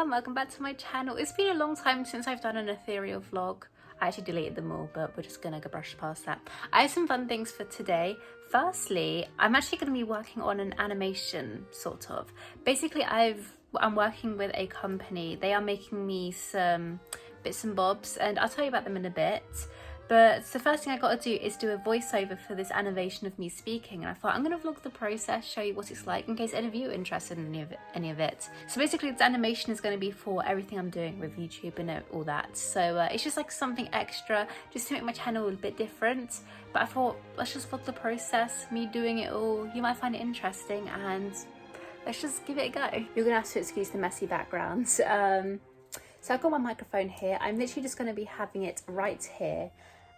everyone, welcome back to my channel. It's been a long time since I've done an ethereal vlog. I actually deleted them all, but we're just gonna go brush past that. I have some fun things for today. Firstly, I'm actually gonna be working on an animation, sort of. Basically, I'm working with a company. They are making me some bits and bobs, and I'll tell you about them in a bit. But the first thing I got to do is do a voiceover for this animation of me speaking, and I thought I'm going to vlog the process, show you what it's like in case any of you are interested in any of it. So basically this animation is going to be for everything I'm doing with YouTube and all that. So it's just like something extra just to make my channel a bit different. But I thought let's just vlog the process, me doing it all. You might find it interesting and let's just give it a go. You're going to have to excuse the messy background. So I've got my microphone here. I'm literally just going to be having it right here.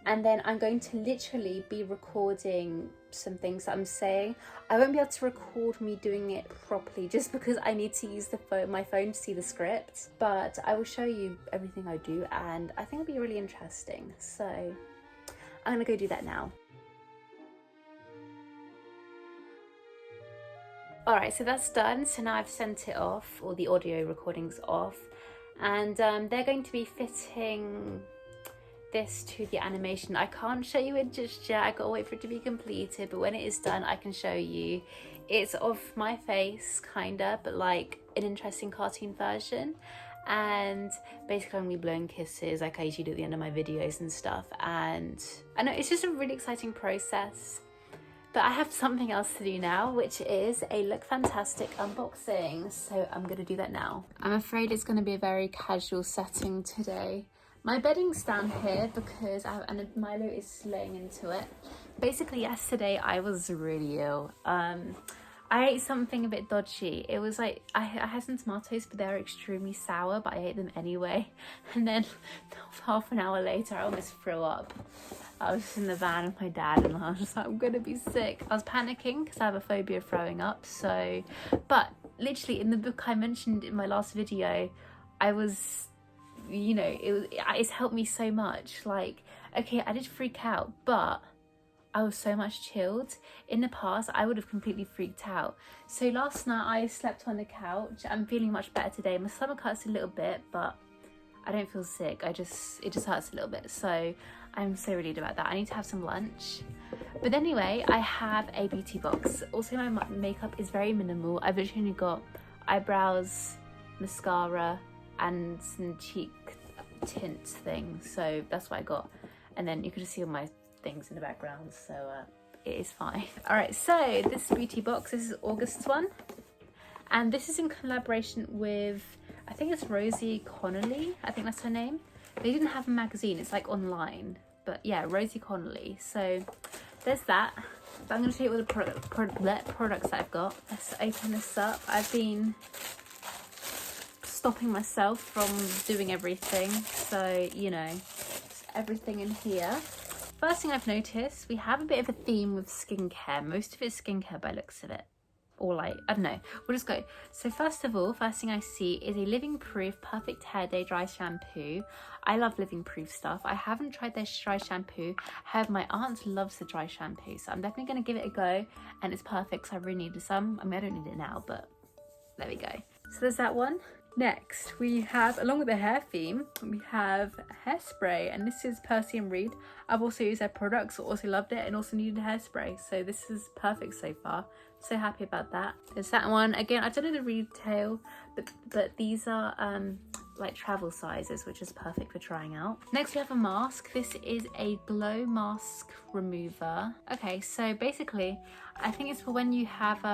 And then I'm going to literally be recording some things that I'm saying. I won't be able to record me doing it properly just because I need to use my phone to see the script. But I will show you everything I do and I think it'll be really interesting. So I'm gonna go do that now. Alright, so that's done. So now I've sent it off, or the audio recording's off. And they're going to be fitting this to the animation. I can't show you it just yet, I gotta wait for it to be completed, but when it is done I can show you. It's of my face kinda, but like an interesting cartoon version, and basically I'm gonna be blowing kisses like I usually do at the end of my videos and stuff. And I know it's just a really exciting process, but I have something else to do now, which is a Look Fantastic unboxing, so I'm gonna do that now. I'm afraid it's gonna be a very casual setting today. My bedding's down here because and Milo is laying into it. Basically yesterday I was really ill. I ate something a bit dodgy. It was like, I had some tomatoes, but they were extremely sour, but I ate them anyway. And then half an hour later I almost threw up. I was in the van with my dad and I was just like, I'm gonna be sick. I was panicking because I have a phobia of throwing up. So, but literally in the book I mentioned in my last video, I was, you know, it's helped me so much. Like, okay, I did freak out, but I was so much chilled. In the past I would have completely freaked out. So last night I slept on the couch. I'm feeling much better today. My stomach hurts a little bit, but I don't feel sick. It just hurts a little bit. So I'm so relieved about that. I need to have some lunch. But anyway, I have a beauty box. Also my makeup is very minimal. I've literally got eyebrows, mascara and some cheek tint thing, so that's what I got. And then you can just see all my things in the background, so it is fine. All right, so this beauty box, this is August's one, and this is in collaboration with, I think it's Rosie Connolly, I think that's her name. They didn't have a magazine, it's like online, but yeah, Rosie Connolly. So there's that. But I'm going to show you all the products that I've got. Let's open this up. I've been stopping myself from doing everything, so you know, everything in here. First thing I've noticed, we have a bit of a theme with skincare. Most of it's skincare by looks of it, or like, I don't know, we'll just go. So first of all, first thing I see is a Living Proof Perfect Hair Day Dry Shampoo. I love Living Proof stuff. I haven't tried their dry shampoo, however my aunt loves the dry shampoo, so I'm definitely going to give it a go, and it's perfect because I really needed some. I mean, I don't need it now, but there we go. So there's that one. Next, we have, along with the hair theme, we have hairspray, and this is Percy and Reed. I've also used their products, also loved it, and also needed hairspray, so this is perfect so far. So happy about that. There's that one. Again, I don't know the retail, but these are like travel sizes, which is perfect for trying out. Next, we have a mask. This is a glow mask remover. Okay, so basically, I think it's for when you have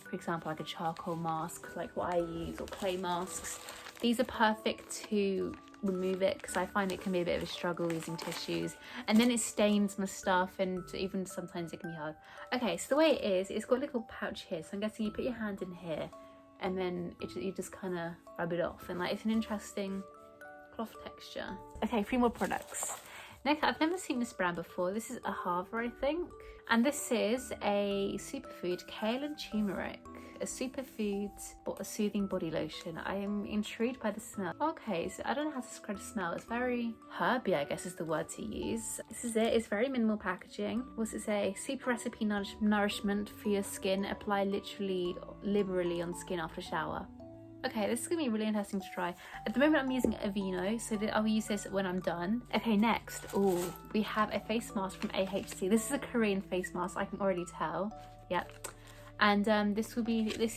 for example, like a charcoal mask, like what I use, or clay masks. These are perfect to remove it because I find it can be a bit of a struggle using tissues, and then it stains my stuff, and even sometimes it can be hard. Okay, so the way it is, it's got a little pouch here, so I'm guessing you put your hand in here and then you just kind of rub it off, and like it's an interesting cloth texture. Okay, 3 more products. Next, I've never seen this brand before. This is Ahava, I think. And this is a superfood kale and turmeric, a superfood a soothing body lotion. I am intrigued by the smell. Okay, so I don't know how to describe the smell. It's very herby, I guess is the word to use. This is it. It's very minimal packaging. What's it say? Super recipe nourishment for your skin. Apply liberally on skin after shower. Okay, this is gonna be really interesting to try. At the moment I'm using a Vino, so I'll use this when I'm done. Okay, next, we have a face mask from AHC. This is a Korean face mask, I can already tell. Yep. And this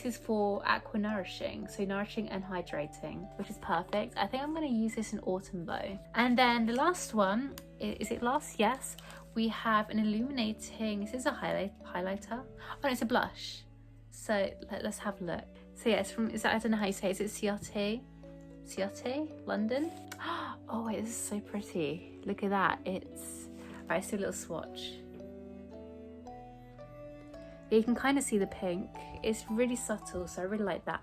is for aqua nourishing, so nourishing and hydrating, which is perfect. I think I'm gonna use this in Autumn though. And then the last one, is it last? Yes. We have an illuminating, this is a highlighter. Oh, it's a blush. So let's have a look. So yeah, it's from, I don't know how you say it. Is it Ciotti, London? Oh wait, this is so pretty. Look at that. It's, alright, let's do a little swatch. You can kind of see the pink. It's really subtle, so I really like that.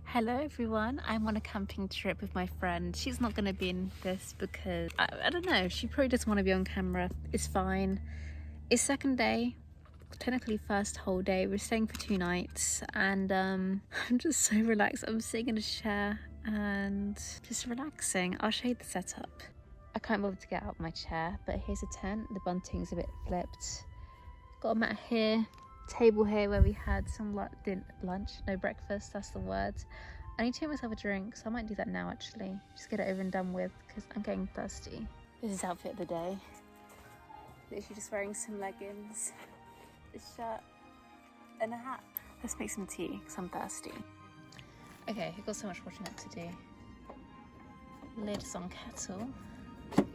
Hello everyone, I'm on a camping trip with my friend. She's not going to be in this because, I don't know, she probably doesn't want to be on camera. It's fine. It's second day, technically first whole day. We're staying for 2 nights and I'm just so relaxed. I'm sitting in a chair and just relaxing. I'll show you the setup. I can't bother to get out of my chair, but here's a tent. The bunting's a bit flipped. Got a mat here. Table here where we had some breakfast, that's the word. I need to make myself a drink, so I might do that now actually. Just get it over and done with because I'm getting thirsty. This is outfit of the day. Literally just wearing some leggings, a shirt and a hat. Let's make some tea because I'm thirsty. Okay, we've got so much washing up to do. Lid is on kettle. Good.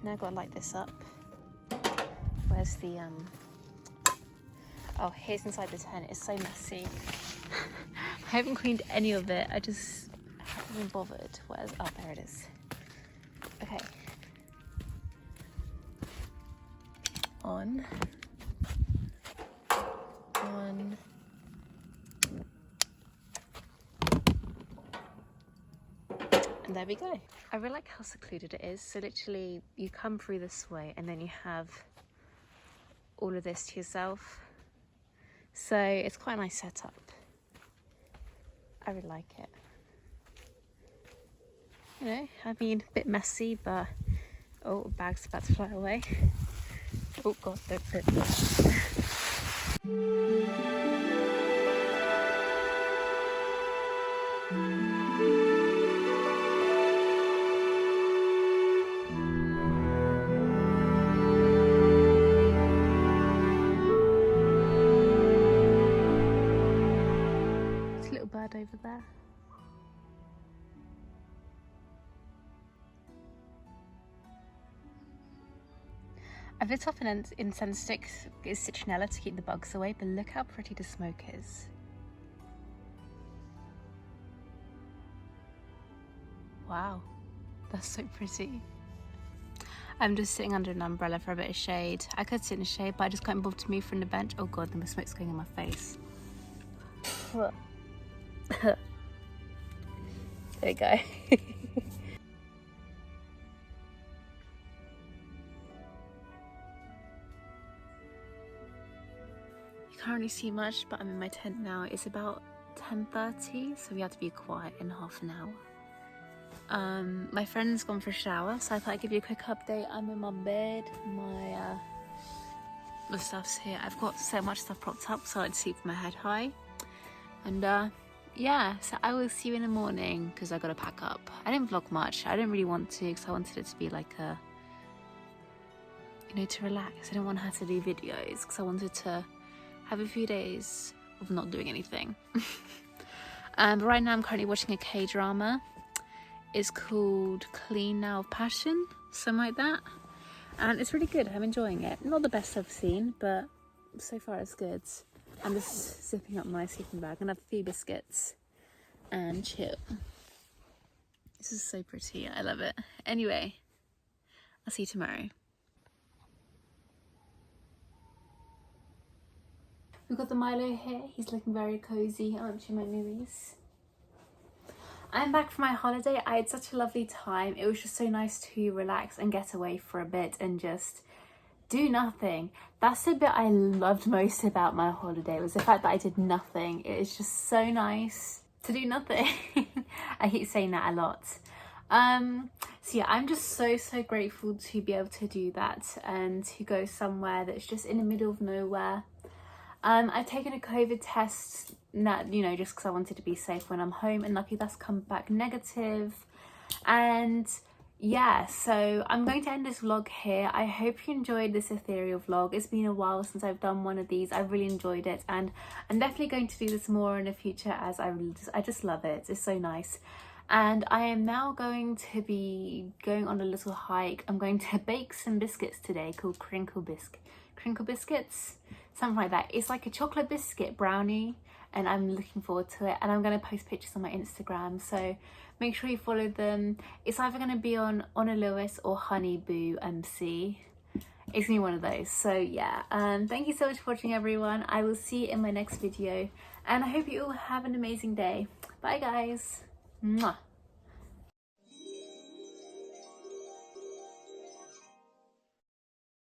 Now I've got to light this up. Where's the oh, here's inside the tent. It's so messy. I haven't cleaned any of it. I just haven't been bothered. Where's, oh, there it is. Okay. On. And there we go. I really like how secluded it is. So literally you come through this way and then you have all of this to yourself. So it's quite a nice setup. I really like it. You know, I mean, a bit messy, but oh, bag's about to fly away. Oh God, don't flip that. Over there. I've lit off an incense stick, it's citronella to keep the bugs away, but look how pretty the smoke is. Wow, that's so pretty. I'm just sitting under an umbrella for a bit of shade. I could sit in the shade, but I just can't bother to move from the bench. Oh God, the smoke's going in my face. There we go. You can't really see much, but I'm in my tent now. It's about 10:30, so we have to be quiet in half an hour. My friend's gone for a shower, so I thought I'd give you a quick update. I'm in my bed, my stuff's here. I've got so much stuff propped up, so I like to sleep with my head high. And yeah, so I will see you in the morning because I gotta pack up. I didn't vlog much. I didn't really want to because I wanted it to be like a, you know, to relax. I didn't want to have to do videos because I wanted to have a few days of not doing anything. But right now I'm currently watching a K-drama. It's called Clean Now of Passion, something like that. And it's really good. I'm enjoying it. Not the best I've seen, but so far it's good. I'm just zipping up my sleeping bag and have a few biscuits and chill. This is so pretty. I love it. Anyway, I'll see you tomorrow. We've got the Milo here. He's looking very cozy. I'm watching my movies. I'm back from my holiday. I had such a lovely time. It was just so nice to relax and get away for a bit and just do nothing. That's the bit I loved most about my holiday, was the fact that I did nothing. It was just so nice. to do nothing. I keep saying that a lot. So yeah, I'm just so grateful to be able to do that and to go somewhere that's just in the middle of nowhere. I've taken a COVID test, you know, just because I wanted to be safe when I'm home, and luckily that's come back negative. And yeah, so I'm going to end this vlog here. I hope you enjoyed this ethereal vlog. It's been a while since I've done one of these. I really enjoyed it, and I'm definitely going to do this more in the future, as I just love it. It's so nice. And I am now going to be going on a little hike. I'm going to bake some biscuits today called crinkle biscuits, something like that. It's like a chocolate biscuit brownie, and I'm looking forward to it. And I'm going to post pictures on my Instagram, so make sure you follow them. It's either going to be on Honor Lewis or Honeyboo MC. It's gonna be one of those. So yeah, thank you so much for watching, everyone. I will see you in my next video, and I hope you all have an amazing day. Bye guys. Mwah.